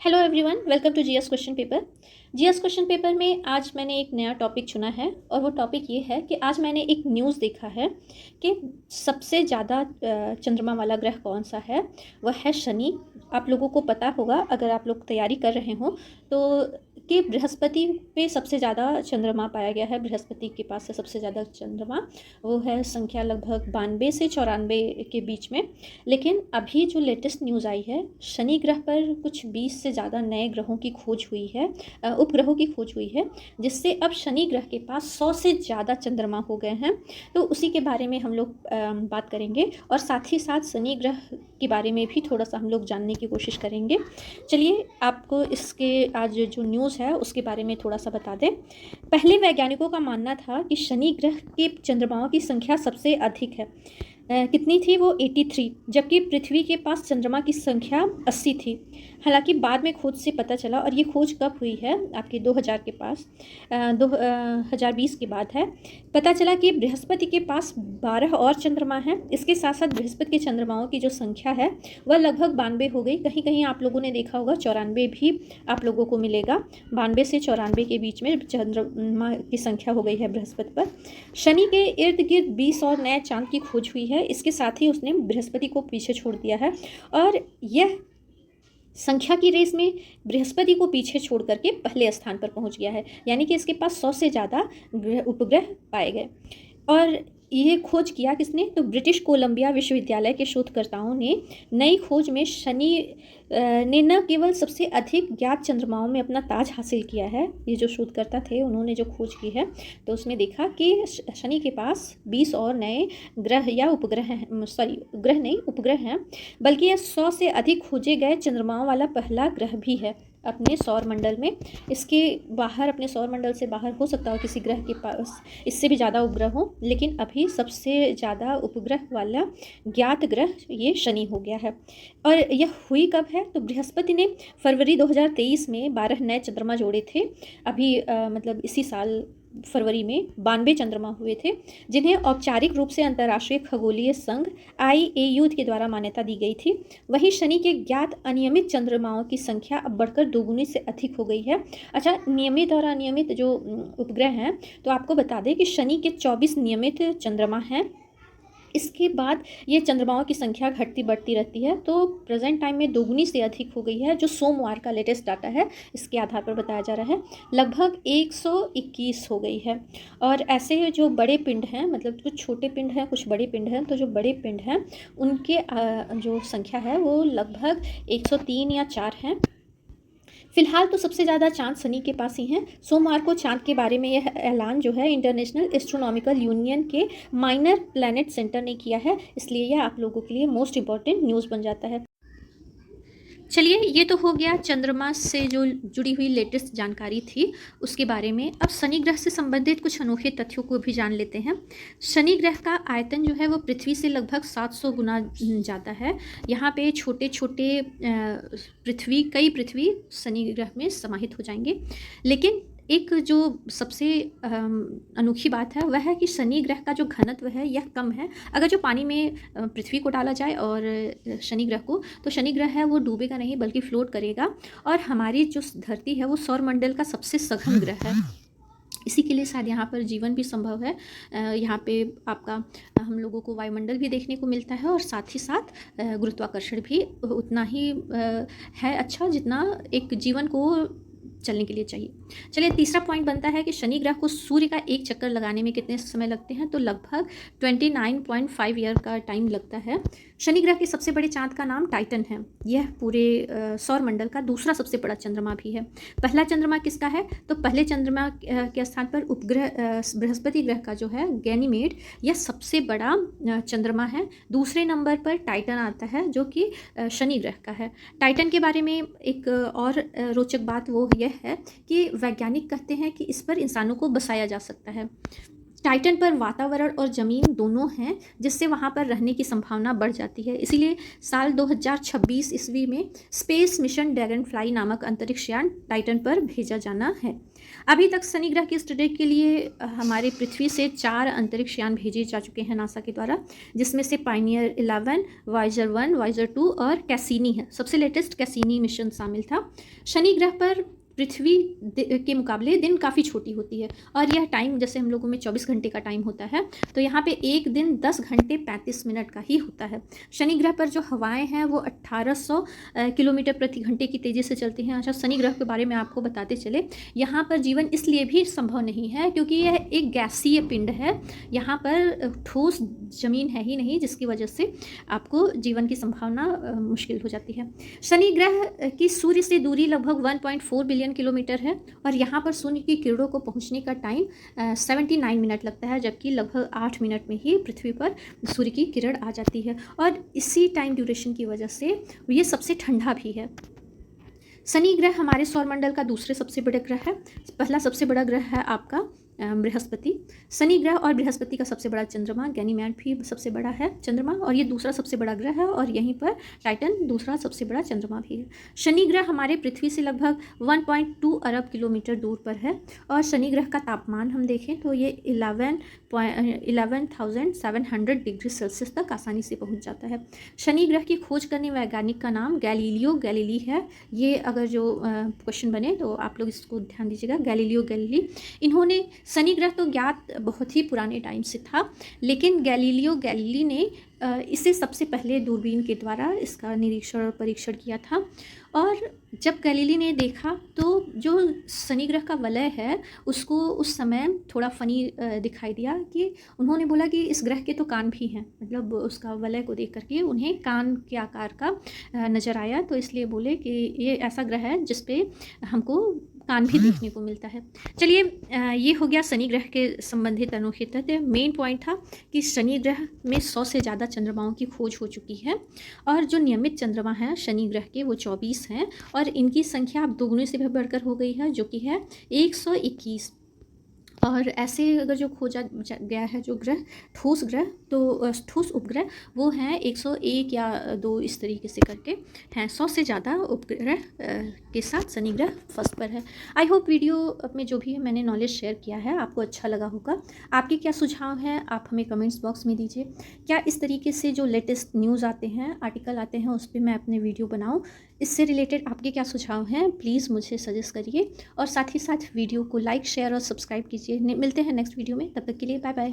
Hello everyone, welcome to GS question paper. GS question paper में आज मैंने एक नया टॉपिक चुना है और वो टॉपिक ये है कि आज मैंने एक न्यूज़ देखा है कि सबसे ज़्यादा चंद्रमा वाला ग्रह कौन सा है। वह है शनि। आप लोगों को पता होगा, अगर आप लोग तैयारी कर रहे हो तो, कि बृहस्पति पे सबसे ज़्यादा चंद्रमा पाया गया है। बृहस्पति के पास से सबसे ज़्यादा चंद्रमा वो है संख्या लगभग 92 से 94 के बीच में। लेकिन अभी जो लेटेस्ट न्यूज़ आई है, शनि ग्रह पर कुछ 20 से ज़्यादा नए ग्रहों की खोज हुई है, उपग्रहों की खोज हुई है, जिससे अब शनि ग्रह के पास 100 से ज़्यादा चंद्रमा हो गए हैं। तो उसी के बारे में हम लोग बात करेंगे और साथ ही साथ शनि ग्रह के बारे में भी थोड़ा सा हम लोग जानने की कोशिश करेंगे। चलिए आपको इसके आज जो न्यूज़ है उसके बारे में थोड़ा सा बता दें। पहले वैज्ञानिकों का मानना था कि शनि ग्रह के चंद्रमाओं की संख्या सबसे अधिक है। कितनी थी वो? 83, जबकि पृथ्वी के पास चंद्रमा की संख्या 80 थी। हालांकि बाद में खोज से पता चला, और ये खोज कब हुई है? आपके 2000 के पास 2020 के बाद है। पता चला कि बृहस्पति के पास 12 और चंद्रमा हैं। इसके साथ साथ बृहस्पति के चंद्रमाओं की जो संख्या है वह लगभग 92 हो गई। कहीं कहीं आप लोगों ने देखा होगा 94 भी आप लोगों को मिलेगा। 92 से 94 के बीच में चंद्रमा की संख्या हो गई है बृहस्पति पर। शनि के इर्द गिर्द 20 और नए चांद की खोज हुई है। इसके साथ ही उसने बृहस्पति को पीछे छोड़ दिया है और यह संख्या की रेस में बृहस्पति को पीछे छोड़ करके पहले स्थान पर पहुंच गया है। यानी कि इसके पास 100 से ज़्यादा उपग्रह पाए गए। और ये खोज किया किसने? तो ब्रिटिश कोलंबिया विश्वविद्यालय के शोधकर्ताओं ने नई खोज में शनि ने न केवल सबसे अधिक ज्ञात चंद्रमाओं में अपना ताज हासिल किया है। ये जो शोधकर्ता थे उन्होंने जो खोज की है तो उसमें देखा कि शनि के पास 20 और नए ग्रह या उपग्रह हैं, ग्रह नहीं उपग्रह हैं, बल्कि यह 100 से अधिक खोजे गए चंद्रमाओं वाला पहला ग्रह भी है अपने सौर मंडल में। इसके बाहर, अपने सौर मंडल से बाहर हो सकता हो किसी ग्रह के पास इससे भी ज़्यादा उपग्रह हो, लेकिन अभी सबसे ज़्यादा उपग्रह वाला ज्ञात ग्रह ये शनि हो गया है। और यह हुई कब है? तो बृहस्पति ने फरवरी 2023 में 12 नए चंद्रमा जोड़े थे। अभी मतलब इसी साल फरवरी में 92 चंद्रमा हुए थे, जिन्हें औपचारिक रूप से अंतर्राष्ट्रीय खगोलीय संघ IAU के द्वारा मान्यता दी गई थी। वहीं शनि के ज्ञात अनियमित चंद्रमाओं की संख्या अब बढ़कर दोगुनी से अधिक हो गई है। अच्छा, नियमित और अनियमित जो उपग्रह हैं, तो आपको बता दें कि शनि के 24 नियमित चंद्रमा हैं। इसके बाद ये चंद्रमाओं की संख्या घटती बढ़ती रहती है, तो प्रेजेंट टाइम में दोगुनी से अधिक हो गई है। जो सोमवार का लेटेस्ट डाटा है इसके आधार पर बताया जा रहा है, लगभग 121 हो गई है। और ऐसे जो बड़े पिंड हैं, मतलब कुछ छोटे पिंड हैं कुछ बड़े पिंड हैं, तो जो बड़े पिंड हैं उनके जो संख्या है वो लगभग 103 या 4 हैं। फिलहाल तो सबसे ज़्यादा चांद शनि के पास ही हैं। सोमवार को चांद के बारे में यह ऐलान जो है इंटरनेशनल एस्ट्रोनॉमिकल यूनियन के माइनर प्लैनेट सेंटर ने किया है, इसलिए यह आप लोगों के लिए मोस्ट इंपॉर्टेंट न्यूज़ बन जाता है। चलिए, ये तो हो गया चंद्रमा से जो जुड़ी हुई लेटेस्ट जानकारी थी उसके बारे में। अब शनि ग्रह से संबंधित कुछ अनोखे तथ्यों को भी जान लेते हैं। शनि ग्रह का आयतन जो है वो पृथ्वी से लगभग 700 गुना ज़्यादा है। यहाँ पे छोटे छोटे कई पृथ्वी शनि ग्रह में समाहित हो जाएंगे। लेकिन एक जो सबसे अनोखी बात है वह है कि शनि ग्रह का जो घनत्व है यह कम है। अगर जो पानी में पृथ्वी को डाला जाए और शनि ग्रह को, तो शनि ग्रह है वो डूबेगा नहीं बल्कि फ्लोट करेगा। और हमारी जो धरती है वो सौर मंडल का सबसे सघन ग्रह है, इसी के लिए शायद यहाँ पर जीवन भी संभव है। यहाँ पे आपका हम लोगों को वायुमंडल भी देखने को मिलता है और साथ ही साथ गुरुत्वाकर्षण भी उतना ही है अच्छा जितना एक जीवन को चलने के लिए चाहिए। चलिए, तीसरा पॉइंट बनता है कि शनि ग्रह को सूर्य का एक चक्कर लगाने में कितने समय लगते हैं? तो लगभग 29.5 ईयर का टाइम लगता है। शनि ग्रह के सबसे बड़े चांद का नाम टाइटन है। यह पूरे सौर मंडल का दूसरा सबसे बड़ा चंद्रमा भी है। पहला चंद्रमा किसका है? तो पहले चंद्रमा के स्थान पर उपग्रह बृहस्पति ग्रह का जो है गैनीमेड, यह सबसे बड़ा चंद्रमा है। दूसरे नंबर पर टाइटन आता है जो कि शनि ग्रह का है। टाइटन के बारे में एक और रोचक बात वो यह है कि वैज्ञानिक कहते हैं कि इस पर इंसानों को बसाया जा सकता है। टाइटन पर वातावरण और ज़मीन दोनों हैं, जिससे वहाँ पर रहने की संभावना बढ़ जाती है। इसीलिए साल 2026 ईस्वी में स्पेस मिशन ड्रैगन फ्लाई नामक अंतरिक्ष यान टाइटन पर भेजा जाना है। अभी तक शनि ग्रह की स्टडी के लिए हमारे पृथ्वी से 4 अंतरिक्ष यान भेजे जा चुके हैं नासा के द्वारा, जिसमें से पायनियर 11, वाइजर 1, वाइजर 2 और कैसीनी है। सबसे लेटेस्ट कैसीनी मिशन शामिल था। शनि ग्रह पर पृथ्वी के मुकाबले दिन काफ़ी छोटी होती है, और यह टाइम जैसे हम लोगों में 24 घंटे का टाइम होता है, तो यहाँ पे एक दिन 10 घंटे 35 मिनट का ही होता है। शनि ग्रह पर जो हवाएं हैं वो 1800 किलोमीटर प्रति घंटे की तेज़ी से चलती हैं। अच्छा, शनि ग्रह के बारे में आपको बताते चले, यहाँ पर जीवन इसलिए भी संभव नहीं है क्योंकि यह एक गैसीय पिंड है। यहाँ पर ठोस ज़मीन है ही नहीं, जिसकी वजह से आपको जीवन की संभावना मुश्किल हो जाती है। शनि ग्रह की सूर्य से दूरी लगभग 1.4 बिलियन किलोमीटर है, और यहाँ पर सूर्य की किरणों को पहुँचने का टाइम 79 मिनट लगता है, जबकि लगभग 8 मिनट में ही पृथ्वी पर सूर्य की किरण आ जाती है। और इसी टाइम ड्यूरेशन की वजह से ये सबसे ठंडा भी है। शनि ग्रह हमारे सौरमंडल का दूसरे सबसे बड़ा ग्रह है। पहला सबसे बड़ा ग्रह है आपका बृहस्पति। शनि ग्रह और बृहस्पति का सबसे बड़ा चंद्रमा गैनीमेड भी सबसे बड़ा है चंद्रमा, और ये दूसरा सबसे बड़ा ग्रह है, और यहीं पर टाइटन दूसरा सबसे बड़ा चंद्रमा भी है। शनि ग्रह हमारे पृथ्वी से लगभग 1.2 अरब किलोमीटर दूर पर है, और शनि ग्रह का तापमान हम देखें तो ये 11,700 डिग्री सेल्सियस तक आसानी से पहुंच जाता है। शनि ग्रह की खोज करने वैज्ञानिक का नाम गैलीलियो गैलीली है। ये अगर जो क्वेश्चन बने तो आप लोग इसको ध्यान दीजिएगा, गैलीलियो गैलीली। इन्होंने शनि ग्रह तो ज्ञात बहुत ही पुराने टाइम से था, लेकिन गैलीलियो गैलीली ने इसे सबसे पहले दूरबीन के द्वारा इसका निरीक्षण और परीक्षण किया था। और जब गैलीली ने देखा तो जो शनि ग्रह का वलय है उसको उस समय थोड़ा फनी दिखाई दिया, कि उन्होंने बोला कि इस ग्रह के तो कान भी हैं, मतलब उसका वलय को देख करके उन्हें कान के आकार का नज़र आया, तो इसलिए बोले कि ये ऐसा ग्रह है जिस पे हमको कान भी देखने को मिलता है। चलिए, ये हो गया शनि ग्रह के संबंधित अनोखे तथ्य। मेन पॉइंट था कि शनि ग्रह में 100 से ज़्यादा चंद्रमाओं की खोज हो चुकी है, और जो नियमित चंद्रमा हैं शनि ग्रह के वो 24 हैं, और इनकी संख्या अब दोगुने से भी बढ़कर हो गई है, जो कि है 121। और ऐसे अगर जो खोजा गया है जो ग्रह ठोस ग्रह, तो ठोस उपग्रह वो हैं 101 या 2 इस तरीके से करके हैं। 100 से ज़्यादा उपग्रह के साथ शनि ग्रह फर्स्ट पर है। आई होप वीडियो में जो भी है मैंने नॉलेज शेयर किया है आपको अच्छा लगा होगा। आपके क्या सुझाव हैं आप हमें कमेंट्स बॉक्स में दीजिए। क्या इस तरीके से जो लेटेस्ट न्यूज़ आते हैं, आर्टिकल आते हैं, उस पर मैं अपने वीडियो बनाऊँ? इससे रिलेटेड आपके क्या सुझाव हैं प्लीज़ मुझे सजेस्ट करिए, और साथ ही साथ वीडियो को लाइक शेयर और सब्सक्राइब कीजिए। मिलते हैं नेक्स्ट वीडियो में, तब तक के लिए बाय बाय।